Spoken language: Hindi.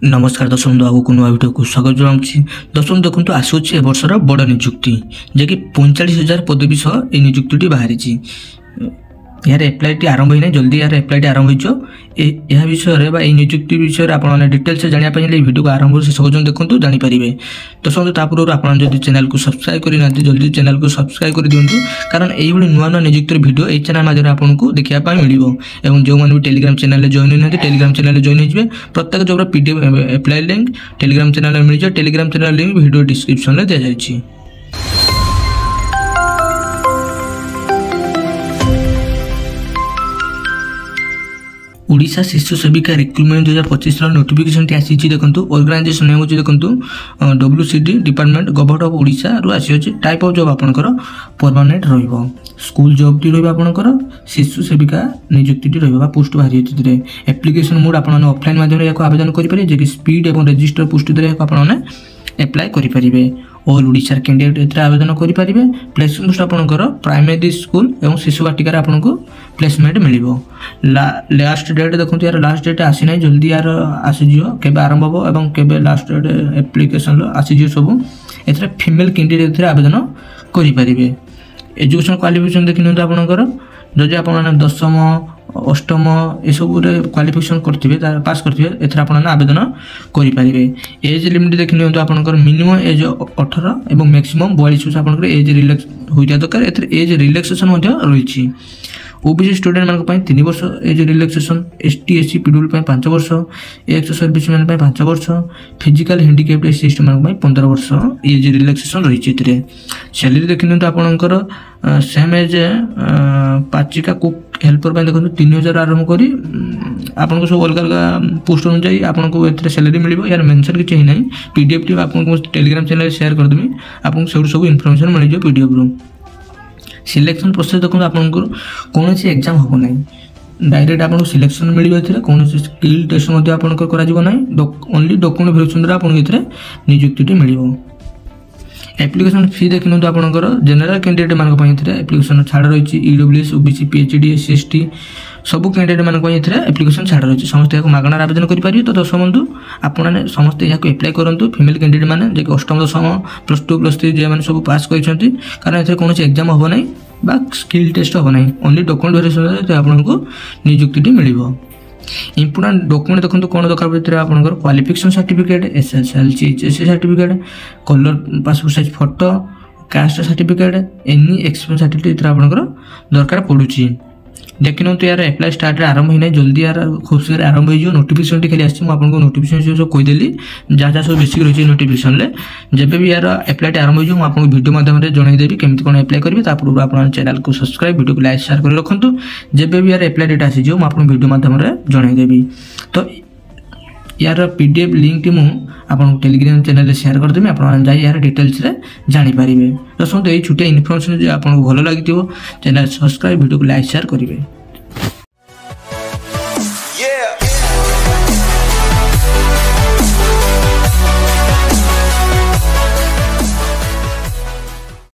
नमस्कार दर्शक बंधु आगो नुआ भिडियो को स्वागत जनाऊँगी। दर्शक बंधु देखो आसूँ ए वर्षर बड़ निजुक्ति जैकि 45,000 पदवी सह ये निजुक्ति बाहरी। यार एप्लाईटी आरंभ होना जल्दी यार एप्लाईटी आरंभ हो विषय में निजुक्ति विषय आप डिटेल्स जानापी भिडियो को आरंभ से सब देखो जानीपारे। दर्शक बंधु तापूर्व आप चैनल को सब्सक्राइब करना जल्दी चैनल को सब्सक्राइब कर दिंतु, कारण यही नुआ नुआ निजुक्ति भिडियो यही चैनल माध्यम आपको देखा मिल। और जो मैंने भी टेलीग्राम चैनल जॉइन होती टेलीग्राम चैनल जॉइन हो प्रत्येक जो PDF apply link Telegram channel मिल जाए। Telegram channel link video description में दि जाए। ओडिशा शिशु सेविका रिक्रुटमेंट 2025 नोटिफिकेशन आसी देखो। ऑर्गेनाइजेशन नेम होची देखो WCD department government of Odisha रु आसी। टाइप ऑफ जॉब आपनकर परमानेंट रहिबो, स्कूल जॉब टी रहिबो, आपनकर शिशु सेविका नियुक्ति टी रहिबो, पोस्ट बाहरी होती। एप्लिकेशन मोड आपन ऑफलाइन माध्यम रे आवेदन करि पारे, जे कि स्पीड एवं रजिस्टर पोस्ट दरे आपन एप्लाई करि पारिबे। और ओडिशा कैंडिडेट एथरा आवेदन करि पारिबे। प्लेसमेंट आपनकर प्राइमरी स्कूल एवं शिशु वाटिका रे आपनको प्लेसमेंट मिलिबो। लास्ट डेट देखो यार लास्ट डेट आसी ना, जल्दी यार आसीजियो केबे आरंभ हो एवं केबे लास्ट डेट एप्लिकेशन आसीजियो सब। एथरा फीमेल कैंडिडेट एथरा आवेदन करि पारिबे। एजुकेशन क्वालिफिकेशन देखिनतो आपनकर जदि आपन दशम अष्टम ये सब क्वालिफिकेशन करते पास करते एथरा आपन आवेदन करि पारिबे। एज लिमिट देखिए तो आपनकर मिनिमम एज 18 और मैक्सिमम 42 वर्ष आपनकर एज रिलैक्स होइता दरकार। एथरे एज रिलैक्सेशन रही। ओबीसी स्टूडेंट मान 3 वर्ष age relaxation, ST SC PWD 5 वर्ष, एक्स सर्विस मैन 5 वर्ष, फिजिकल हैंडिकैप्ड एससी मान 15 वर्ष एज रिलैक्सेशन रही। सैलरी देखिए तो आपनकर सेम एज पाचिका कुक हेल्पर देखो 3,000 आरंभ करी आपको सब अलग अलग पोस्ट अनुसार आपको सैलरी मिल। यार मेंशन किसी ना, पीडीएफ टी आपको टेलीग्राम चैनल शेयर करदेवी, आपको सब इनफॉरमेशन मिल जाए पीडीएफ रू। सिलेक्शन प्रोसेस देखो आपको कौन सी एग्जाम हम ना, डायरेक्ट आपको सिलेक्शन मिले। कौन स्किल टेस्ट ना, ओनली डॉक्यूमेंट वेरिफिकेशन द्वारा आपको नियुक्ति मिल। एप्लिकेशन फी देखिए तो आपंकर जनरल कैंडिडेट मानक एप्लिकेशन छाड़ रही। EWS OBC PhD SC ST सब कैंडिडेट मानक एप्लिकेशन छाड़ रही। समस्त यहाँ मागणार आवेदन करेंगे। तो दर्शक बंधु आपने समस्त यहाँ एप्लाई करूँ। फीमेल कैंडिडेट मैंने जो अष्टम दशम +2 +3 जो सब पास कर, कारण ए कौन एग्जाम हम ना स्किल टेस्ट हम ना, ओनली डॉक्यूमेंट वेरिफिकेशन आपको नियुक्ति मिल। इंपोर्टेंट डॉक्यूमेंट देखो कौन दरकार पड़े आपंकर qualification certificate, SSLC HSC certificate, colour passport size photo, caste certificate, any experience certificate आपंकर दरकार पड़ुची। देखिए तो यार एप्लाई स्टार्ट आरंभ होना जल्दी यार खूब शीघ्र आरंभ हो। नोटिफिकेशन खाली आसी आपको नोटिफिकेशन सब कहीदेली जहाँ जहाँ सब बेसिक रही नोटिफिकेशन जब भी यार एप्लाई आरंभ हो आपको वीडियो माध्यम जनईदेवी केमी कौन एप्लाई करेंगे। तापूर्व आप चैनल को सब्सक्राइब वीडियो को लाइक शेयर कर रखुँ। जब भी यार एप्लाई डेट आसी आपको वीडियो माध्यम जनईदेवी। तो यार पीडीएफ लिंक टी आपको टेलीग्राम चैनल शेयर करदेवी, आप यार डिटेल्स जानीपारे। दर्शक ये छोटिया इनफॉरमेशन जो आपको भल लगी चैनल सब्सक्राइब वीडियो को लाइक शेयर करेंगे।